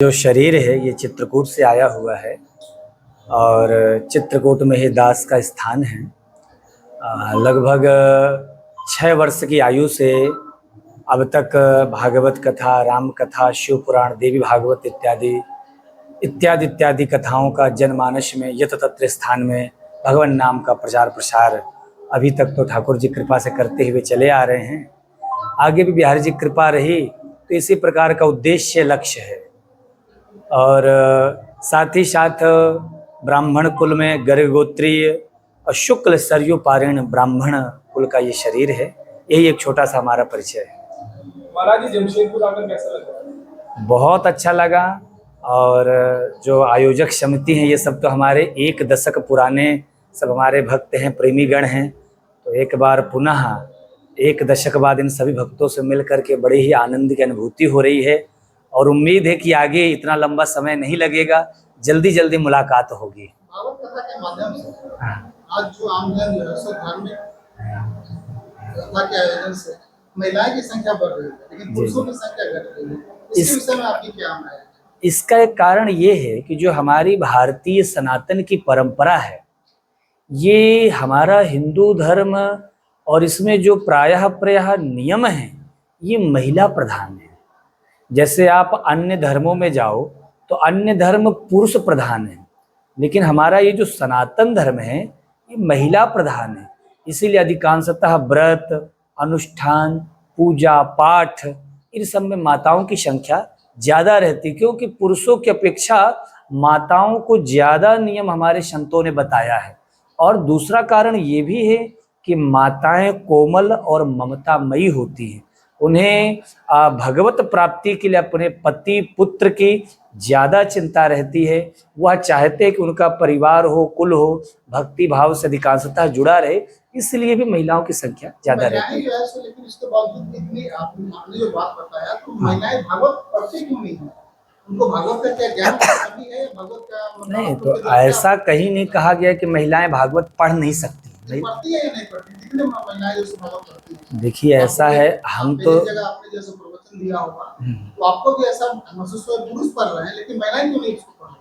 जो शरीर है ये चित्रकूट से आया हुआ है और चित्रकूट में ही दास का स्थान है। लगभग 6 वर्ष की आयु से अब तक भागवत कथा, राम कथा, शिव पुराण, देवी भागवत इत्यादि कथाओं का जनमानस में यत तत्र स्थान में भगवान नाम का प्रचार प्रसार अभी तक तो ठाकुर जी कृपा से करते हुए चले आ रहे हैं। आगे भी बिहारी जी कृपा रही तो इसी प्रकार का उद्देश्य लक्ष्य है। और साथ ही साथ ब्राह्मण कुल में गर्गोत्रीय और शुक्ल सरयू पारीण ब्राह्मण कुल का ये शरीर है। यही एक छोटा सा हमारा परिचय है। महाराज जी जमशेदपुर आकर कैसा लगा? बहुत अच्छा लगा। और जो आयोजक समिति हैं ये सब तो हमारे 1 दशक पुराने सब हमारे भक्त हैं, प्रेमीगण हैं। तो एक बार पुनः 1 दशक बाद इन सभी भक्तों से मिल करके बड़ी ही आनंद की अनुभूति हो रही है और उम्मीद है कि आगे इतना लंबा समय नहीं लगेगा, जल्दी जल्दी मुलाकात होगी। भागवत कथा के माध्यम से आज जो आमजन जो है सो धार्मिक कथा के आयोजन से महिलाएं की संख्या बढ़ रही है, लेकिन पुरुषों की संख्या घट रही है। इस विषय में आपकी क्या राय है? इसका एक कारण ये है कि जो हमारी भारतीय सनातन की परंपरा है, ये हमारा हिंदू धर्म और इसमें जो प्रायः नियम हैं ये महिला प्रधान है। जैसे आप अन्य धर्मों में जाओ तो अन्य धर्म पुरुष प्रधान है, लेकिन हमारा ये जो सनातन धर्म है ये महिला प्रधान है। इसीलिए अधिकांशतः व्रत, अनुष्ठान, पूजा पाठ इन सब में माताओं की संख्या ज़्यादा रहती, क्योंकि पुरुषों की अपेक्षा माताओं को ज़्यादा नियम हमारे संतों ने बताया है। और दूसरा कारण ये भी है कि माताएं कोमल और ममतामयी होती हैं। उन्हें भगवत प्राप्ति के लिए अपने पति पुत्र की ज़्यादा चिंता रहती है। वह चाहते हैं कि उनका परिवार हो, कुल हो, भक्ति भाव से अधिकांशतः जुड़ा रहे, इसलिए भी महिलाओं की संख्या ज़्यादा रहती है। लेकिन इसके बावजूद इतनी आपने जो बात बताया तो महिलाएं भागवत पढ़ती क्यों नहीं है? उनको भागवत का क्या ज्ञान है? भागवत का नहीं, तो ऐसा कहीं नहीं कहा गया कि महिलाएं भागवत पढ़ नहीं सकती। पढ़ती है या नहीं पढ़ती? कितने महिलाएं जो भागवत पढ़ती हैं? देखिए ऐसा है, हम तो आपने जैसे प्रवचन दिया होगा तो आपको भी ऐसा महसूस हुआ पुरुष पढ़ रहे हैं लेकिन महिलाएं क्यों नहीं इसको पढ़ रही?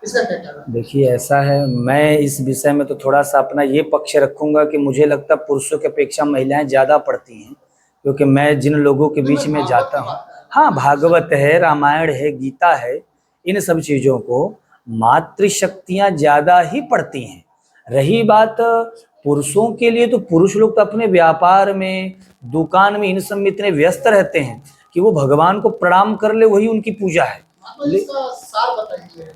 इसका क्या कारण? देखिए ऐसा है, मैं इस विषय में तो थोड़ा सा अपना ये पक्ष रखूंगा कि मुझे लगता है पुरुषों की अपेक्षा महिलाएं ज़्यादा पढ़ती हैं, क्योंकि मैं जिन लोगों के बीच में जाता हूँ, हाँ भागवत है, रामायण है, गीता है, इन सब चीज़ों को मातृशक्तियाँ ज़्यादा ही पढ़ती हैं। रही बात पुरुषों के लिए, तो पुरुष लोग तो अपने व्यापार में, दुकान में, इन सब में इतने व्यस्त रहते हैं कि वो भगवान को प्रणाम कर ले वही उनकी पूजा है। इसका सार बताइए,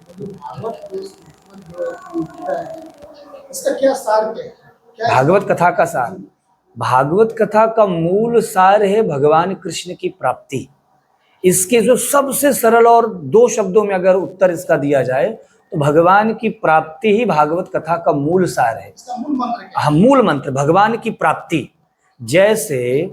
इसका क्या सार क्या है? भागवत कथा का सार, भागवत कथा का मूल सार है भगवान कृष्ण की प्राप्ति। इसके जो सबसे सरल और 2 शब्दों में अगर उत्तर इसका दिया जाए तो भगवान की प्राप्ति ही भागवत कथा का मूल सार है। हाँ, मूल मंत्र भगवान की प्राप्ति। जैसे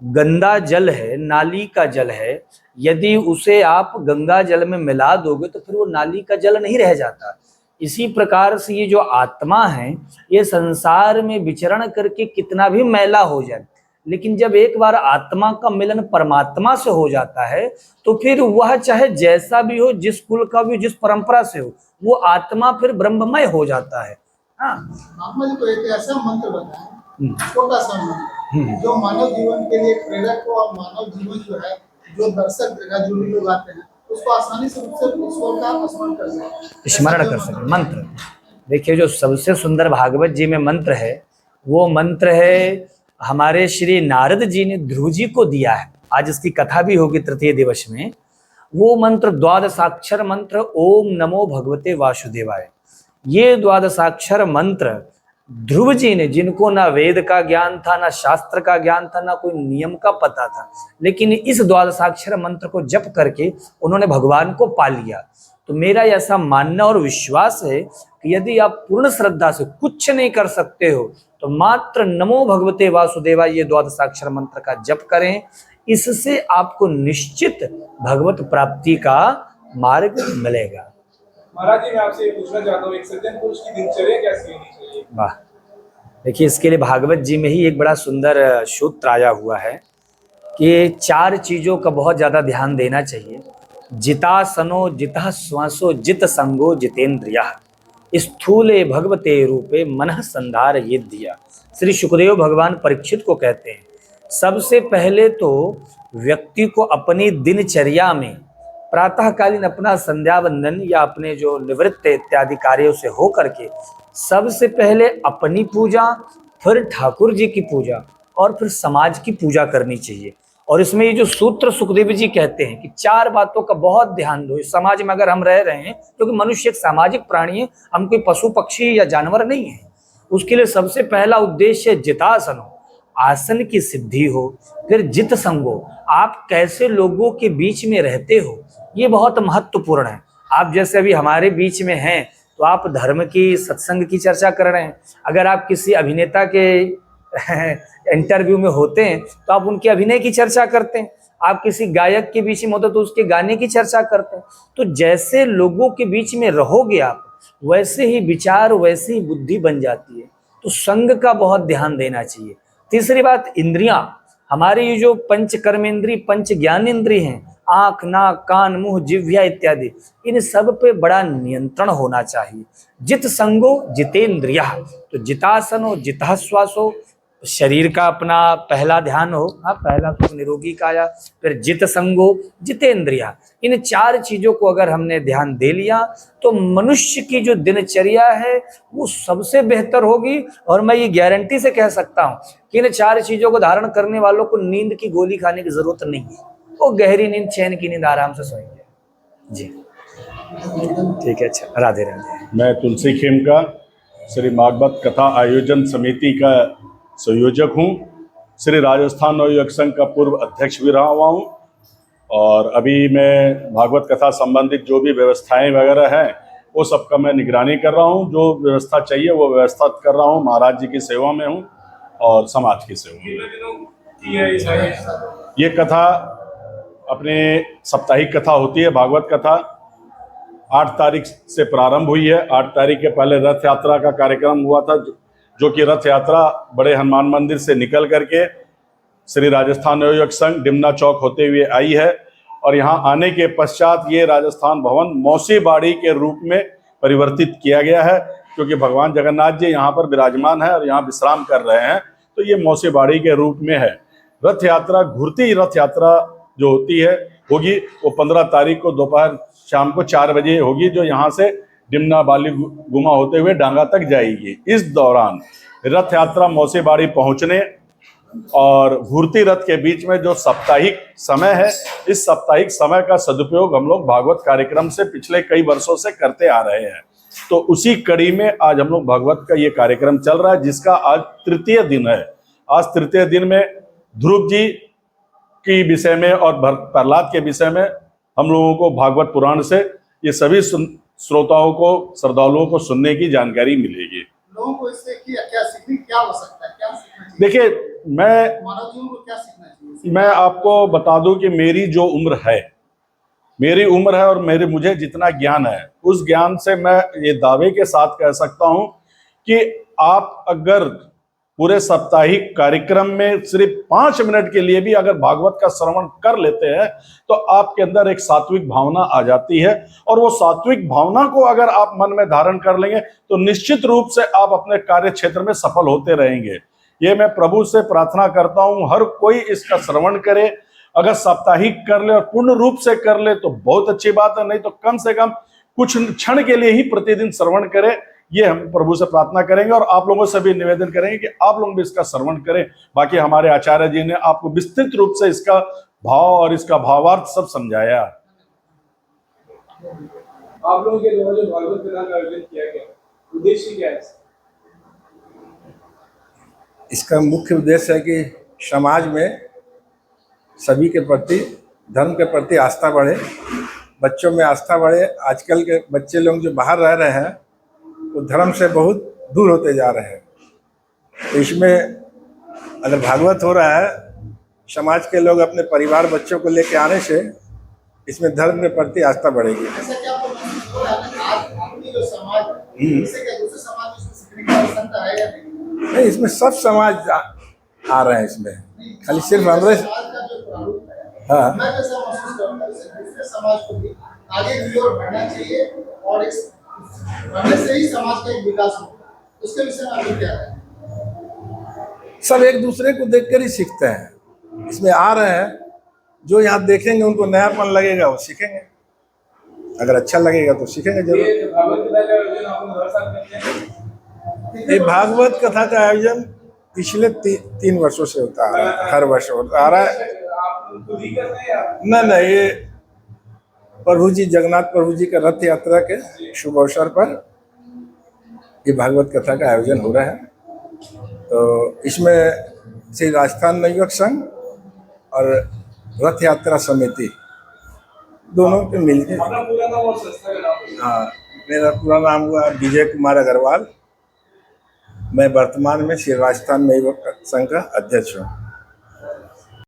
गंदा जल है, नाली का जल है, यदि उसे आप गंगा जल में मिला दोगे तो फिर वो नाली का जल नहीं रह जाता। इसी प्रकार से ये जो आत्मा है ये संसार में विचरण करके कितना भी मैला हो जाए, लेकिन जब एक बार आत्मा का मिलन परमात्मा से हो जाता है तो फिर वह चाहे जैसा भी हो, जिस कुल का भी, जिस परंपरा से हो, वो आत्मा फिर ब्रह्ममय हो जाता है। हाँ, आत्मा जी को एक ऐसा मंत्र बताएं, छोटा सा मंत्र जो मानव जीवन के लिए प्रेरक हो और मानव जीवन जो है, जो दर्शक जो भी लोग आते हैं उसको आसानी से ईश्वर का स्मरण कर सके। मंत्र देखिए, जो सबसे सुंदर भागवत जी में मंत्र है वो मंत्र है हमारे श्री नारद जी ने ध्रुव जी को दिया है। आज इसकी कथा भी होगी तृतीय दिवस में। वो मंत्र 12 मंत्र ओम नमो भगवते वासुदेवाय। ये 12 मंत्र ध्रुव जी ने, जिनको ना वेद का ज्ञान था, ना शास्त्र का ज्ञान था, ना कोई नियम का पता था, लेकिन इस 12 मंत्र को जप करके उन्होंने भगवान को पा लिया। तो मेरा ऐसा मानना और विश्वास है कि यदि आप पूर्ण श्रद्धा से कुछ नहीं कर सकते हो तो मात्र नमो भगवते वासुदेवाय ये 12 मंत्र का जप करें। इससे आपको निश्चित भगवत प्राप्ति का मार्ग मिलेगा। महाराज जी, मैं आपसे ये पूछना चाहता हूँ, एक सज्जन पुरुष की दिनचर्या कैसी होनी चाहिए? वाह, देखिए इसके लिए भागवत जी में ही एक बड़ा सुंदर सूत्र आया हुआ है कि 4 चीज़ों का बहुत ज़्यादा ध्यान देना चाहिए। जितासनो जितः श्वासो जित संगो जितेंद्रियः स्थूले भगवते रूपे मनः संधार ये दिया। श्री सुखदेव भगवान परीक्षित को कहते हैं सबसे पहले तो व्यक्ति को अपनी दिनचर्या में प्रातःकालीन अपना संध्या वंदन या अपने जो निवृत्त इत्यादि कार्यों से हो करके सबसे पहले अपनी पूजा, फिर ठाकुर जी की पूजा और फिर समाज की पूजा करनी चाहिए। और इसमें ये जो सूत्र सुखदेव जी कहते हैं कि 4 बातों का बहुत ध्यान दो। इस समाज में अगर हम रह रहे हैं, क्योंकि मनुष्य एक सामाजिक प्राणी है, हम कोई पशु पक्षी या जानवर नहीं है, उसके लिए सबसे पहला उद्देश्य जितासन हो, आसन की सिद्धि हो। फिर जित संगो, आप कैसे लोगों के बीच में रहते हो, ये बहुत महत्वपूर्ण है। आप जैसे अभी हमारे बीच में हैं तो आप धर्म की, सत्संग की चर्चा कर रहे हैं। अगर आप किसी अभिनेता के इंटरव्यू में होते हैं तो आप उनके अभिनय की चर्चा करते हैं। आप किसी गायक के बीच में होते तो उसके गाने की चर्चा करते हैं। तो जैसे लोगों के बीच में रहोगे आप, वैसे ही विचार, वैसे ही बुद्धि बन जाती है। तो संग का बहुत ध्यान देना चाहिए। तीसरी बात, इंद्रियां, हमारी ये जो पंच कर्मेंद्री, पंच ज्ञानेंद्री हैं, आंख, नाक, कान, मुंह, जिह्वा इत्यादि, इन सब पे बड़ा नियंत्रण होना चाहिए। जित संगो जितेंद्रिया, तो जितासनो जितः श्वासो, शरीर का अपना पहला ध्यान हो, पहला तो निरोगी काया, फिर जित संगो जितेंद्रिया। इन 4 चीजों को अगर हमने ध्यान दे लिया तो मनुष्य की जो दिनचर्या है वो सबसे बेहतर होगी। और मैं ये गारंटी से कह सकता हूँ कि इन 4 चीजों को धारण करने वालों को नींद की गोली खाने की जरूरत नहीं है। वो गहरी नींद, चैन की नींद आराम से सोएंगे। जी ठीक है, अच्छा, राधे राधे। मैं तुलसी खेमका श्री भागवत कथा आयोजन समिति का संयोजक हूँ। श्री राजस्थान नवयुवक संघ का पूर्व अध्यक्ष भी रहा हुआ हूँ। और अभी मैं भागवत कथा संबंधित जो भी व्यवस्थाएं वगैरह हैं वो सबका मैं निगरानी कर रहा हूँ। जो व्यवस्था चाहिए वो व्यवस्था कर रहा हूँ। महाराज जी की सेवा में हूँ और समाज की सेवा में। ये कथा अपने साप्ताहिक कथा होती है। भागवत कथा 8 तारीख से प्रारंभ हुई है। 8 तारीख के पहले रथ यात्रा का कार्यक्रम हुआ था, जो कि रथ यात्रा बड़े हनुमान मंदिर से निकल करके श्री राजस्थान नवयुवक संघ डिमना चौक होते हुए आई है। और यहाँ आने के पश्चात ये राजस्थान भवन मौसी बाड़ी के रूप में परिवर्तित किया गया है, क्योंकि भगवान जगन्नाथ जी यहाँ पर विराजमान है और यहाँ विश्राम कर रहे हैं, तो ये मौसी बाड़ी के रूप में है। रथ यात्रा, घुरती रथ यात्रा जो होती है होगी वो 15 तारीख को दोपहर शाम को 4 बजे होगी, जो यहाँ से डिमना बाली गुमा होते हुए डांगा तक जाएगी। इस दौरान रथ यात्रा मौसी बाड़ी पहुँचने और घूरती रथ के बीच में जो साप्ताहिक समय है, इस साप्ताहिक समय का सदुपयोग हम लोग भागवत कार्यक्रम से पिछले कई वर्षों से करते आ रहे हैं। तो उसी कड़ी में आज हम लोग भागवत का ये कार्यक्रम चल रहा है, जिसका आज 3य दिन है। आज 3य दिन में ध्रुव जी के विषय में और प्रहलाद के विषय में हम लोगों को भागवत पुराण से ये सभी श्रोताओं को, श्रद्धालुओं को सुनने की जानकारी मिलेगी। लोगों को इससे क्या सीखने, क्या हो सकता है, क्या सीखना चाहिए? देखिए, मानव जीवन को क्या सीखना चाहिए? मैं आपको बता दूं कि मेरी जो उम्र है और मुझे जितना ज्ञान है, उस ज्ञान से मैं ये दावे के साथ कह सकता हूं कि आप अगर पूरे साप्ताहिक कार्यक्रम में सिर्फ 5 मिनट के लिए भी अगर भागवत का श्रवण कर लेते हैं तो आपके अंदर एक सात्विक भावना आ जाती है। और वो सात्विक भावना को अगर आप मन में धारण कर लेंगे तो निश्चित रूप से आप अपने कार्य क्षेत्र में सफल होते रहेंगे। ये मैं प्रभु से प्रार्थना करता हूँ, हर कोई इसका श्रवण करे। अगर साप्ताहिक कर ले और पूर्ण रूप से कर ले तो बहुत अच्छी बात है, नहीं तो कम से कम कुछ क्षण के लिए ही प्रतिदिन श्रवण करें। ये हम प्रभु से प्रार्थना करेंगे और आप लोगों से भी निवेदन करेंगे कि आप लोग भी इसका श्रवण करें। बाकी हमारे आचार्य जी ने आपको विस्तृत रूप से इसका भाव और इसका भावार्थ सब समझाया। आप लोगों के द्वारा जो भागवत कथा का आयोजन किया गया, उद्देश्य क्या है? इसका मुख्य उद्देश्य है कि समाज में सभी के प्रति, धर्म के प्रति आस्था बढ़े, बच्चों में आस्था बढ़े। आजकल के बच्चे लोग जो बाहर रह रहे हैं वो धर्म से बहुत दूर होते जा रहे हैं। तो इसमें अगर भागवत हो रहा है, समाज के लोग अपने परिवार, बच्चों को लेकर आने से इसमें धर्म के प्रति आस्था बढ़ेगी। ऐसा क्या आपको महसूस हो रहा है कि आज आपकी जो समाज है, इससे क्या दूसरे समाज में सीखने की आवश्यकता है या नहीं? इसमें सब समाज आ रहे हैं, इसमें खाली सिर्फ हमारे, समाज का जो प्रारूप है, हाँ, मैं कैसा महसूस करूंगा, इससे दूसरे समाज को भी आगे की ओर बढ़ना चाहिए और इस बढ़ने से ही समाज का एक विकास होगा, उसके विषय में आपको क्या है? सब एक दूसरे को देखकर ही सीखते हैं। इसमें आ रहे हैं, जो यहाँ देखेंगे उनको नयापन लगेगा, वो सीखेंगे। अगर अच्छा लगेगा तो सीखेंगे जरूर। ये भागवत गीता का आयोजन आप लोग हर साल करते हैं? ये भागवत कथा का आयोजन पिछले 3 वर्षों से होता आ रहा है, हर वर्ष होता आ रहा है। आप खुद ही करते हैं या न, ये प्रभु जी, जगन्नाथ प्रभु जी का रथ यात्रा के शुभ अवसर पर ये भागवत कथा का आयोजन हो रहा है। तो इसमें श्री राजस्थान नवयुवक संघ और रथ यात्रा समिति दोनों के मिलकर। अपना पूरा नाम और संस्था का नाम? हाँ, मेरा पूरा नाम हुआ विजय कुमार अग्रवाल। मैं वर्तमान में श्री राजस्थान नवयुवक संघ का अध्यक्ष हूँ।